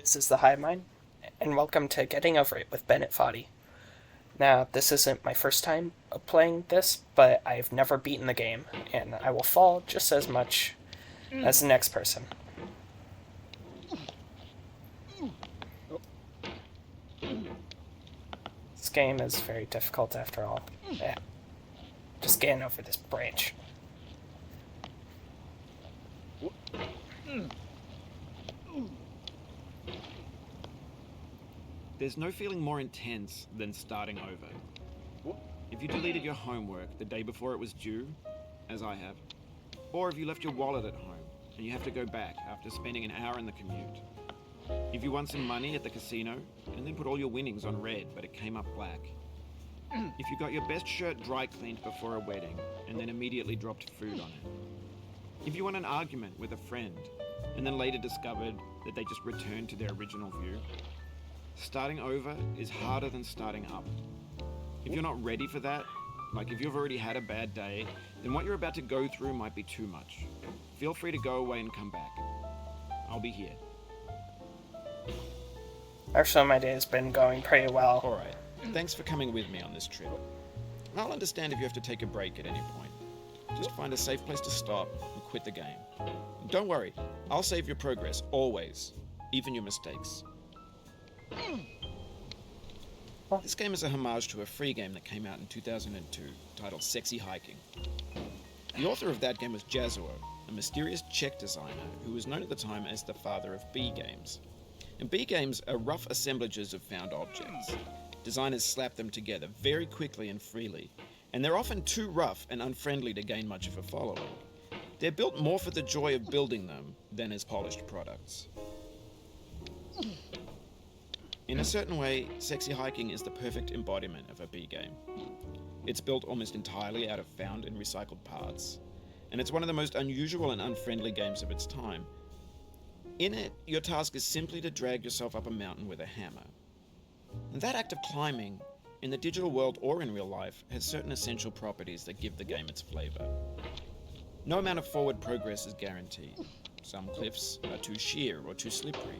This is the Hive Mind, and welcome to Getting Over It with Bennett Foddy. Now, this isn't my first time playing this, but I've never beaten the game, and I will fall just as much as the next person. This game is very difficult after all. Just getting over this branch. There's no feeling more intense than starting over. If you deleted your homework the day before it was due, as I have, or if you left your wallet at home and you have to go back after spending an hour in the commute. If you won some money at the casino and then put all your winnings on red but it came up black. If you got your best shirt dry cleaned before a wedding and then immediately dropped food on it. If you won an argument with a friend and then later discovered that they just returned to their original view. Starting over is harder than starting up. If you're not ready for that, like if you've already had a bad day, then what you're about to go through might be too much. Feel free to go away and come back. I'll be here. Actually, my day has been going pretty well. Alright, thanks for coming with me on this trip. I'll understand if you have to take a break at any point. Just find a safe place to stop and quit the game. And don't worry, I'll save your progress, always, even your mistakes. This game is a homage to a free game that came out in 2002 titled Sexy Hiking. The author of that game was Jazuo, a mysterious Czech designer who was known at the time as the father of B games. And B games are rough assemblages of found objects. Designers slap them together very quickly and freely, and they're often too rough and unfriendly to gain much of a following. They're built more for the joy of building them than as polished products. In a certain way, Sexy Hiking is the perfect embodiment of a B game. It's built almost entirely out of found and recycled parts, and it's one of the most unusual and unfriendly games of its time. In it, your task is simply to drag yourself up a mountain with a hammer. And that act of climbing, in the digital world or in real life, has certain essential properties that give the game its flavor. No amount of forward progress is guaranteed. Some cliffs are too sheer or too slippery.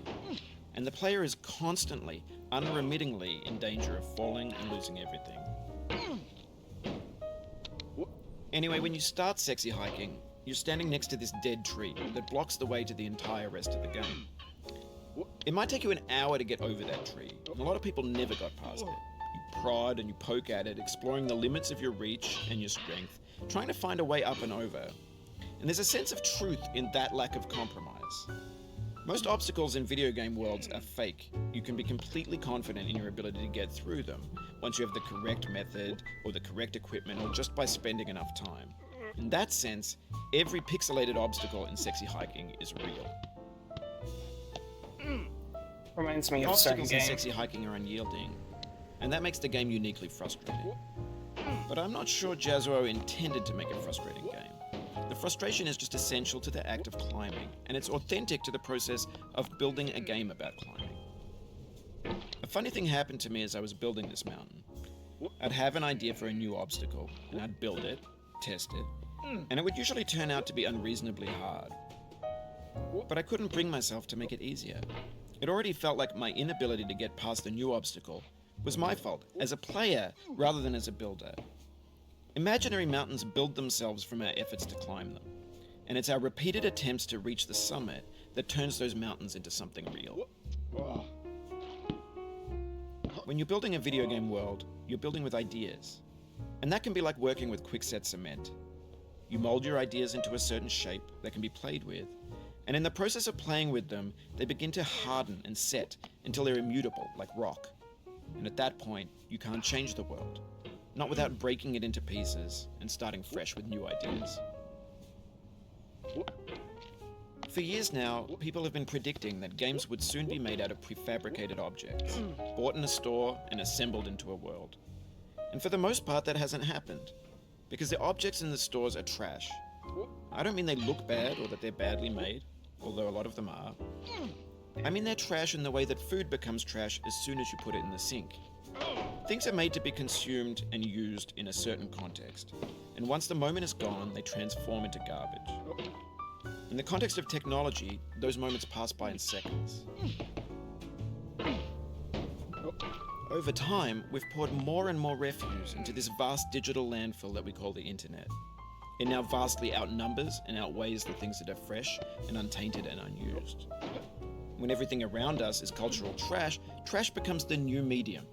And the player is constantly, unremittingly in danger of falling and losing everything. Anyway, when you start Sexy Hiking, you're standing next to this dead tree that blocks the way to the entire rest of the game. It might take you an hour to get over that tree, and a lot of people never got past it. You prod and you poke at it, exploring the limits of your reach and your strength, trying to find a way up and over. And there's a sense of truth in that lack of compromise. Most obstacles in video game worlds are fake. You can be completely confident in your ability to get through them once you have the correct method or the correct equipment or just by spending enough time. In that sense, every pixelated obstacle in Sexy Hiking is real. Reminds me of a certain Obstacles game. in Sexy Hiking are unyielding, and that makes the game uniquely frustrating. But I'm not sure Jazuo intended to make a frustrating game. The frustration is just essential to the act of climbing, and it's authentic to the process of building a game about climbing. A funny thing happened to me as I was building this mountain. I'd have an idea for a new obstacle, and I'd build it, test it, and it would usually turn out to be unreasonably hard. But I couldn't bring myself to make it easier. It already felt like my inability to get past the new obstacle was my fault, as a player rather than as a builder. Imaginary mountains build themselves from our efforts to climb them, and it's our repeated attempts to reach the summit that turns those mountains into something real. When you're building a video game world, you're building with ideas, and that can be like working with quickset cement. You mold your ideas into a certain shape that can be played with, and in the process of playing with them, they begin to harden and set until they're immutable, like rock. And at that point, you can't change the world. Not without breaking it into pieces and starting fresh with new ideas. For years now, people have been predicting that games would soon be made out of prefabricated objects, bought in a store and assembled into a world. And for the most part, that hasn't happened, because the objects in the stores are trash. I don't mean they look bad or that they're badly made, although a lot of them are. I mean they're trash in the way that food becomes trash as soon as you put it in the sink. Things are made to be consumed and used in a certain context, and once the moment is gone, they transform into garbage. In the context of technology, those moments pass by in seconds. Over time, we've poured more and more refuse into this vast digital landfill that we call the internet. It now vastly outnumbers and outweighs the things that are fresh and untainted and unused. When everything around us is cultural trash, trash becomes the new medium,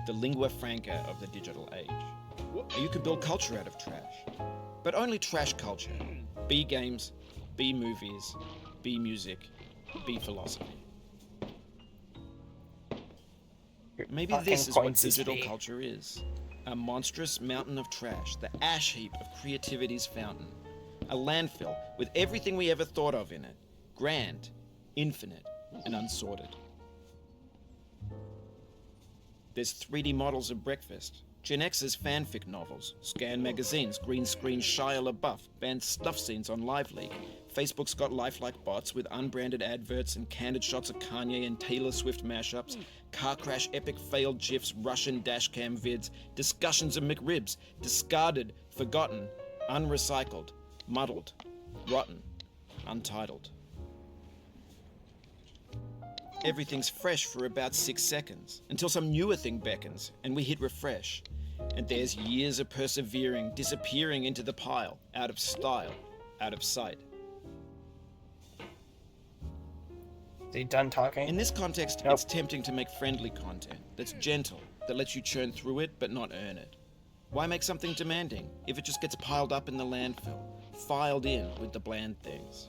the lingua franca of the digital age. You can build culture out of trash, but only trash culture. Be games, be movies, be music, be philosophy. Maybe this is what digital culture is. A monstrous mountain of trash, the ash heap of creativity's fountain. A landfill with everything we ever thought of in it. Grand, infinite, and unsorted. There's 3D models of breakfast, Gen X's fanfic novels, Scan magazines, green screen Shia LaBeouf, banned stuff scenes on LiveLeak. Facebook's got lifelike bots with unbranded adverts and candid shots of Kanye and Taylor Swift mashups, car crash epic failed GIFs, Russian dashcam vids, discussions of McRibs, discarded, forgotten, unrecycled, muddled, rotten, untitled. Everything's fresh for about 6 seconds, until some newer thing beckons, and we hit refresh. And there's years of persevering, disappearing into the pile, out of style, out of sight. Is he done talking? In this context, It's tempting to make friendly content that's gentle, that lets you churn through it but not earn it. Why make something demanding if it just gets piled up in the landfill, filed in with the bland things?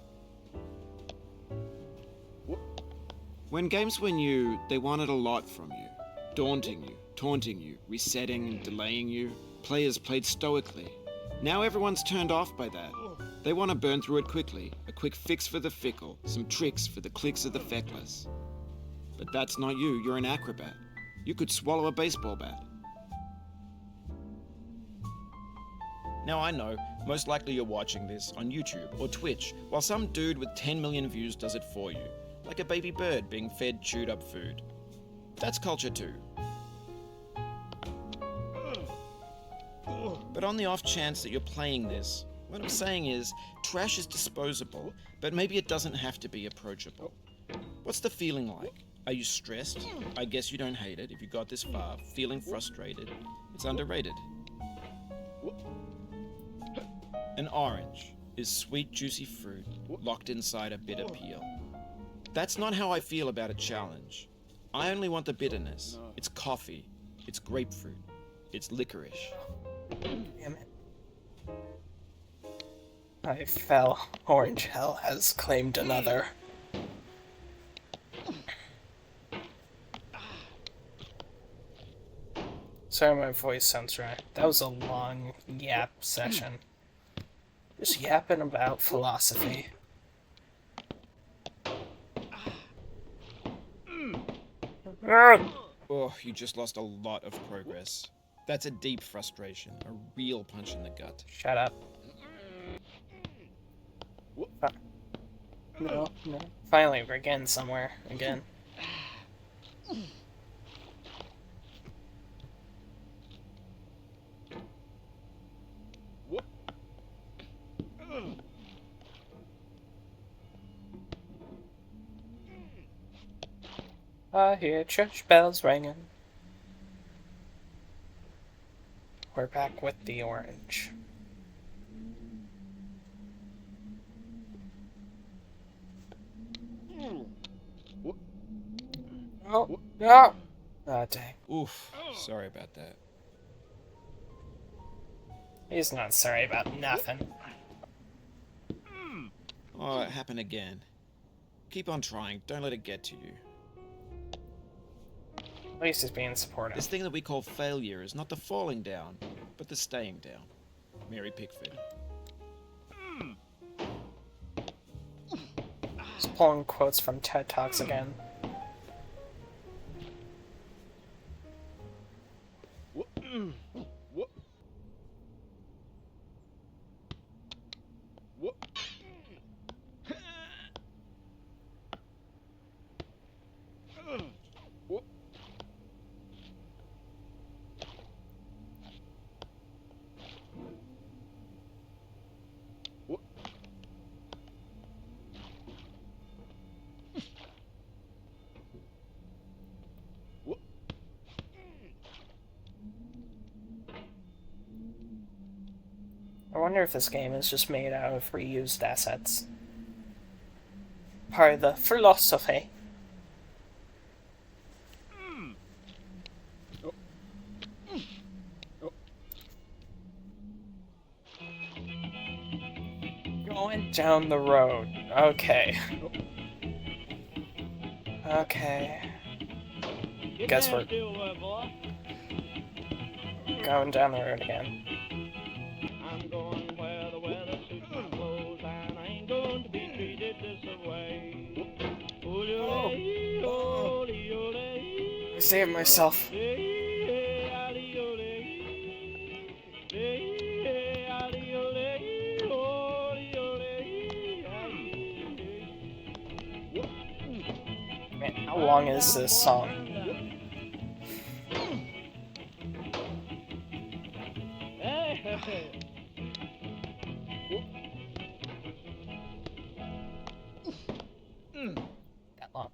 When games were new, they wanted a lot from you. Daunting you, taunting you, resetting and delaying you. Players played stoically. Now everyone's turned off by that. They want to burn through it quickly, a quick fix for the fickle, some tricks for the clicks of the feckless. But that's not you, you're an acrobat. You could swallow a baseball bat. Now I know, most likely you're watching this on YouTube or Twitch, while some dude with 10 million views does it for you. Like a baby bird being fed chewed up food. That's culture too. But on the off chance that you're playing this, what I'm saying is, trash is disposable, but maybe it doesn't have to be approachable. What's the feeling like? Are you stressed? I guess you don't hate it if you got this far. Feeling frustrated? It's underrated. An orange is sweet, juicy fruit locked inside a bitter peel. That's not how I feel about a challenge. I only want the bitterness. It's coffee. It's grapefruit. It's licorice. Damn it. I fell. Orange hell has claimed another. Sorry, my voice sounds dry. That was a long yap session. Just yapping about philosophy. Oh, you just lost a lot of progress. That's a deep frustration, a real punch in the gut. Shut up. No. Finally, we're getting somewhere again. I hear church bells ringing. We're back with the orange. Oh, no! Oh, dang. Oof, sorry about that. He's not sorry about nothing. Oh, it happened again. Keep on trying, don't let it get to you. At least he's being supportive. This thing that we call failure is not the falling down, but the staying down. Mary Pickford. He's pulling quotes from TED Talks again. wonder if this game is just made out of reused assets. Part of the philosophy. Going down the road. Okay. Okay. Guess we're going down the road again. I'm going where the weather suits my clothes, and I ain't going to be treated this way. I saved myself. Man, how long is this song? That long.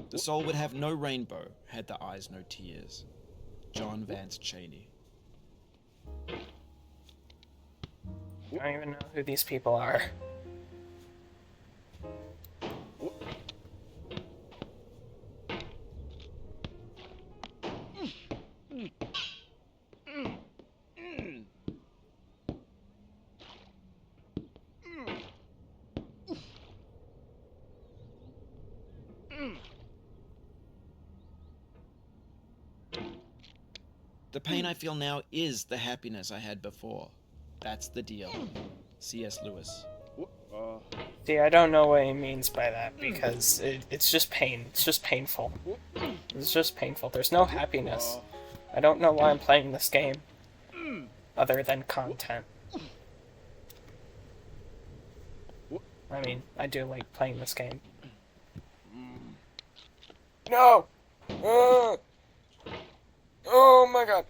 The soul would have no rainbow had the eyes no tears. John Vance Cheney. I don't even know who these people are. The pain I feel now is the happiness I had before. That's the deal. C.S. Lewis. See, I don't know what he means by that, because it's just pain. It's just painful. It's just painful. There's no happiness. I don't know why I'm playing this game, other than content. I mean, I do like playing this game. No! Oh my god.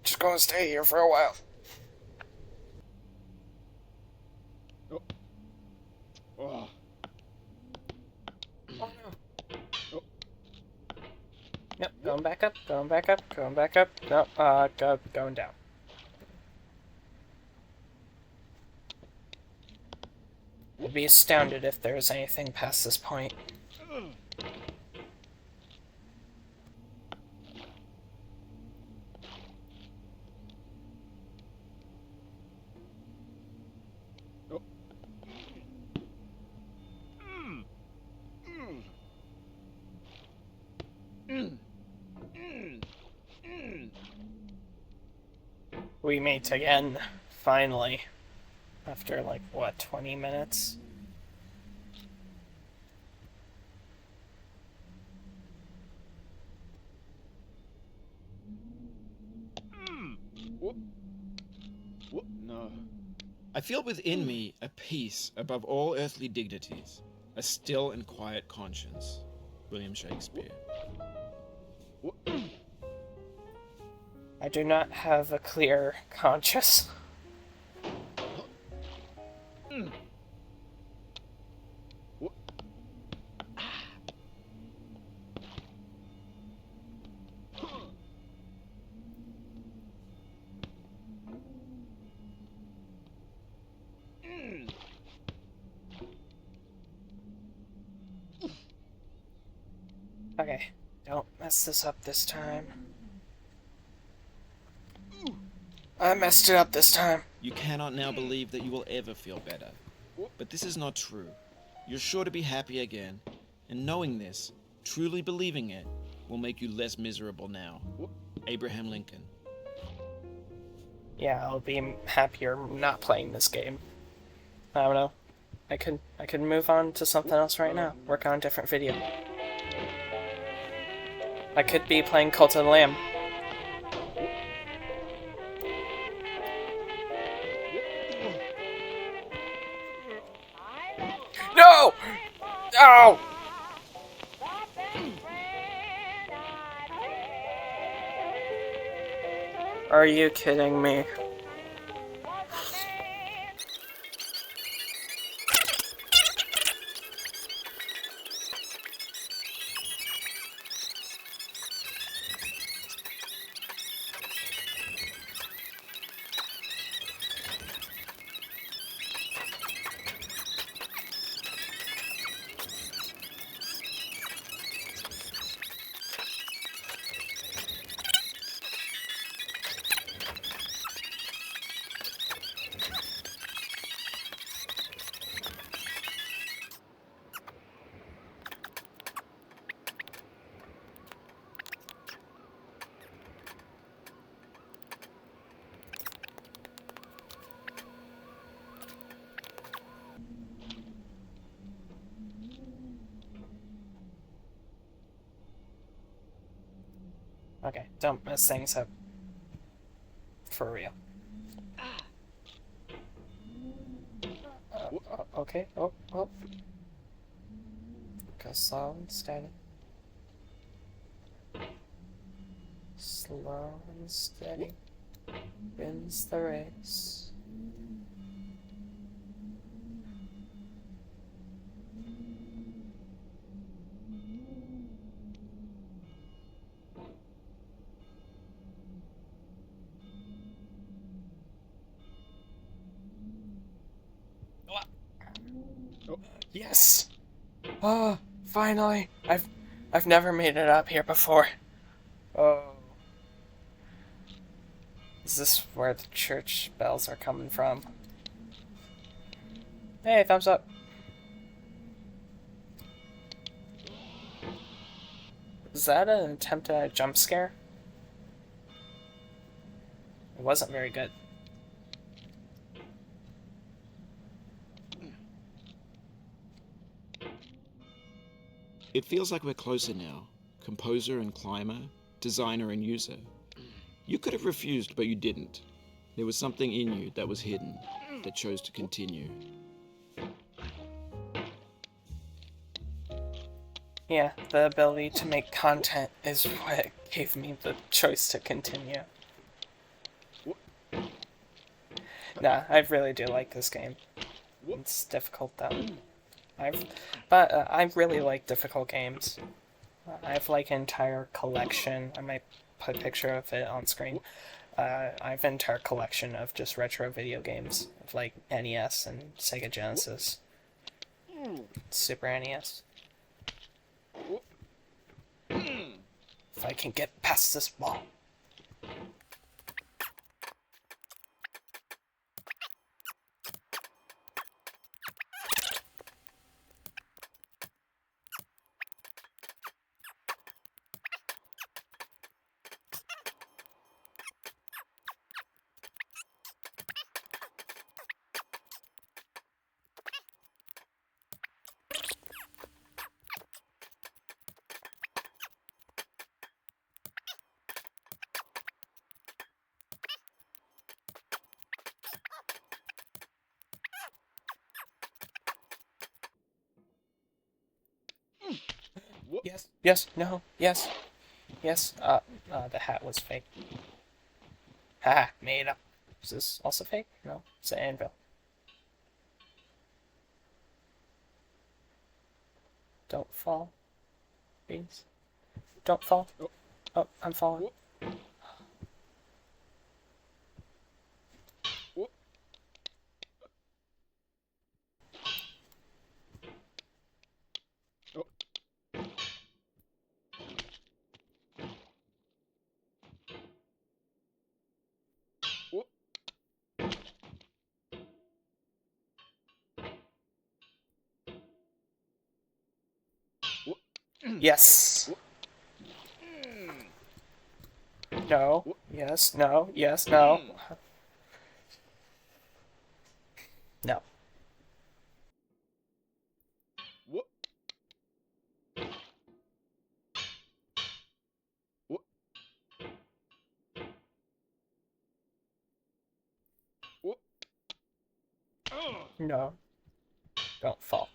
Just gonna stay here for a while. Oh. Oh no. Yep, going back up, going back up, going back up. No, going down. I'd be astounded if there was anything past this point. We meet again, finally. After, like, what, 20 minutes? No. I feel within me a peace above all earthly dignities, a still and quiet conscience. William Shakespeare. I do not have a clear conscience. Okay, don't mess this up this time. I messed it up this time. You cannot now believe that you will ever feel better. But this is not true. You're sure to be happy again, and knowing this, truly believing it, will make you less miserable now. Abraham Lincoln. Yeah, I'll be happier not playing this game. I don't know. I could move on to something else right now. Work on a different video. I could be playing Cult of the Lamb. No! Oh! Are you kidding me? Don't mess things up. For real. Okay. Oh, oh. Go slow and steady. Slow and steady wins the race. Yes! Oh, finally! I've never made it up here before. Oh. Is this where the church bells are coming from? Hey, thumbs up. Is that an attempt at a jump scare? It wasn't very good. It feels like we're closer now. Composer and climber, designer and user. You could have refused, but you didn't. There was something in you that was hidden, that chose to continue. Yeah, the ability to make content is what gave me the choice to continue. Nah, I really do like this game. It's difficult though. I really like difficult games. I have like an entire collection. I might put a picture of it on screen. I have an entire collection of just retro video games of like NES and Sega Genesis, Super NES. If I can get past this wall. Yes, yes, no, yes, yes. The hat was fake. Haha, made up. Is this also fake? No, it's an anvil. Don't fall, please. Don't fall. Oh, I'm falling. Yes. No. Yes. No. Yes. No. No. No. Don't fall.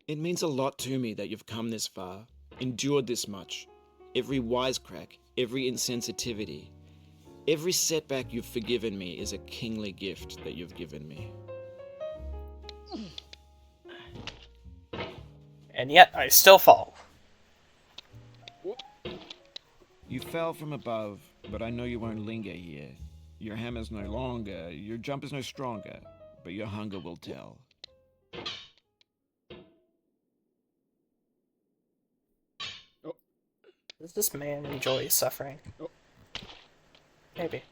It means a lot to me that you've come this far, endured this much. Every wisecrack, every insensitivity, every setback you've forgiven me is a kingly gift that you've given me. And yet I still fall. You fell from above, but I know you won't linger here. Your hammer's no longer, your jump is no stronger, but your hunger will tell. Does this man enjoy suffering? Maybe.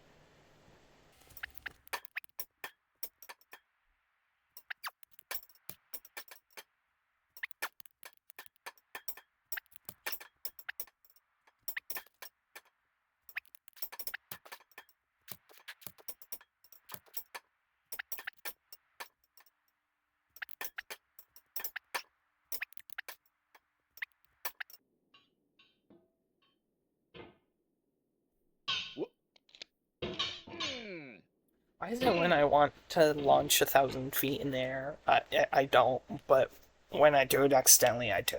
Why is it when I want to launch 1,000 feet in the air, I don't, but when I do it accidentally, I do.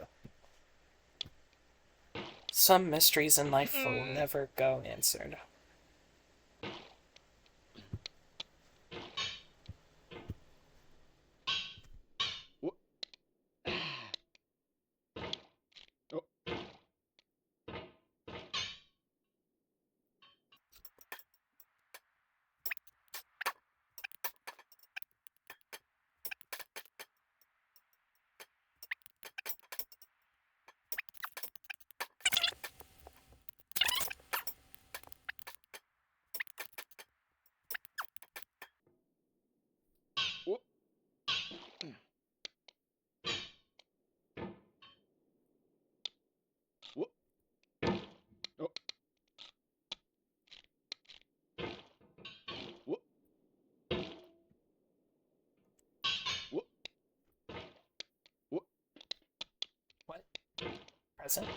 Some mysteries in life will never go answered. What? Present?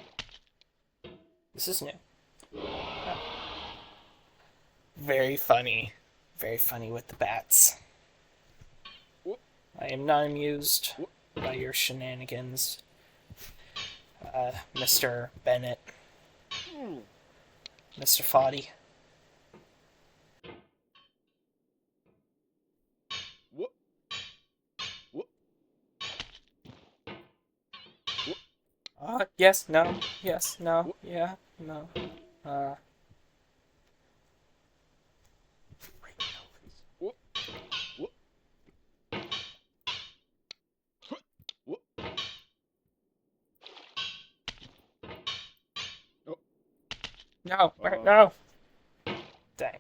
This is new. Oh. Very funny. Very funny with the bats. I am not amused by your shenanigans, Mr. Bennett. Mr. Foddy. Yes, no, yes, no, yeah, no. Uh. No, no! Dang.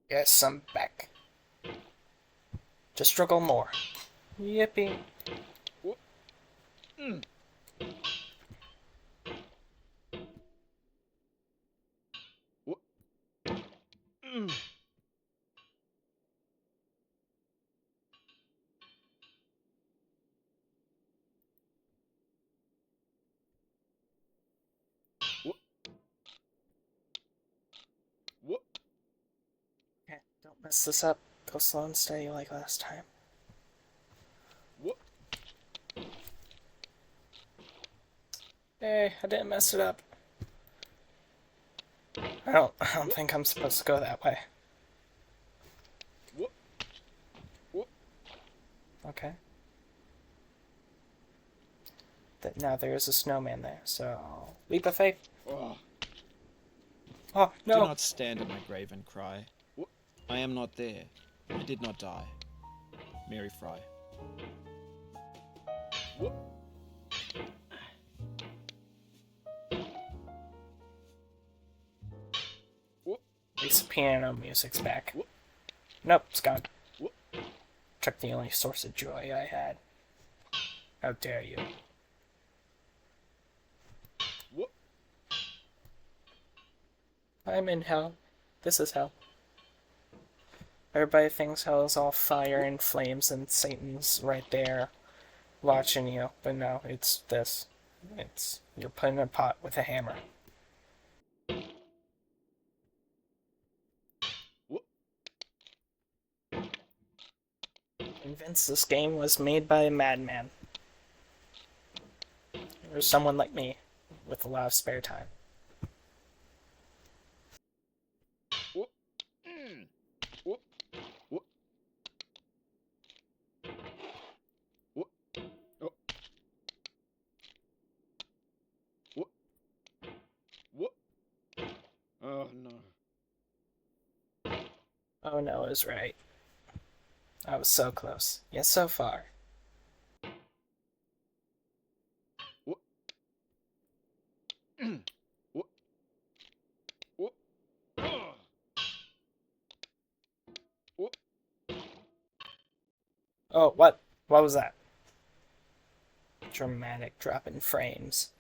Yes, I'm back. To struggle more. Yippee. Okay, don't mess this up. Go slow and steady like last time. Hey, I didn't mess it up. I don't think I'm supposed to go that way. Okay. Now there is a snowman there, so leap of faith. Oh no! Do not stand at my grave and cry. I am not there. I did not die. Mary Fry. At least the piano music's back. Nope, it's gone. Took the only source of joy I had. How dare you? I'm in hell. This is hell. Everybody thinks hell is all fire and flames and Satan's right there watching you, but no, it's this. It's you're put in a pot with a hammer. Convinced this game was made by a madman. Or someone like me, with a lot of spare time. Oh no, I was right. I was so close. Yet so far. Oh, what? What was that? Dramatic drop in frames.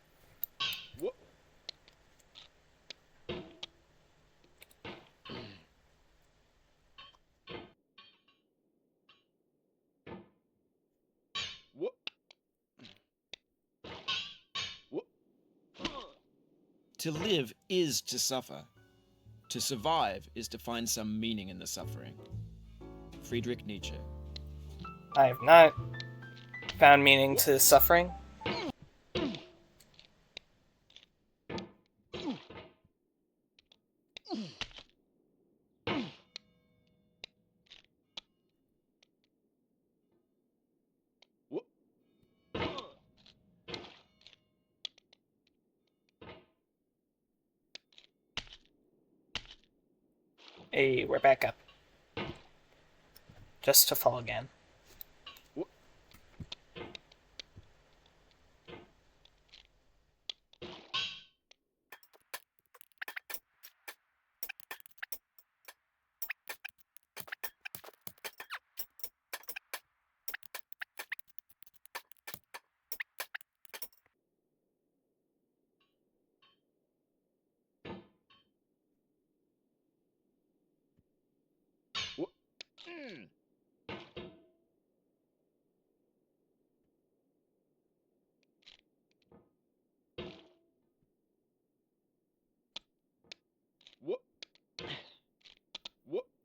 To live is to suffer. To survive is to find some meaning in the suffering. Friedrich Nietzsche. I have not found meaning to suffering. Hey, we're back up. Just to fall again.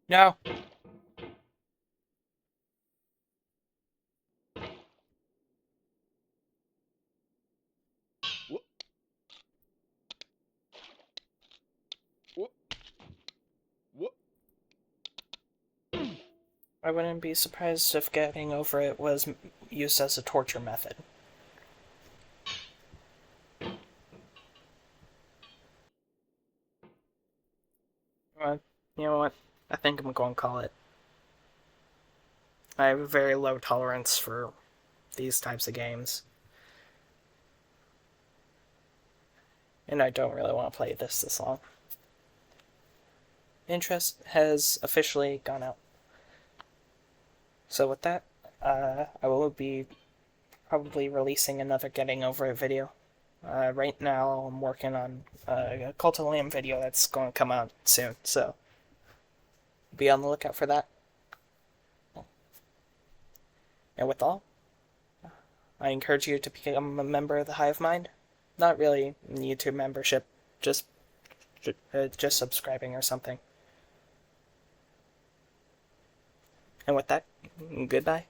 No! I wouldn't be surprised if getting over it was used as a torture method. Well, you know what? I think I'm going to call it. I have a very low tolerance for these types of games. And I don't really want to play this long. Interest has officially gone out. So with that, I will be probably releasing another Getting Over It video. Right now, I'm working on a Cult of Lamb video that's going to come out soon, so be on the lookout for that. And with all, I encourage you to become a member of the Hive Mind. Not really YouTube membership, just subscribing or something. And with that, goodbye.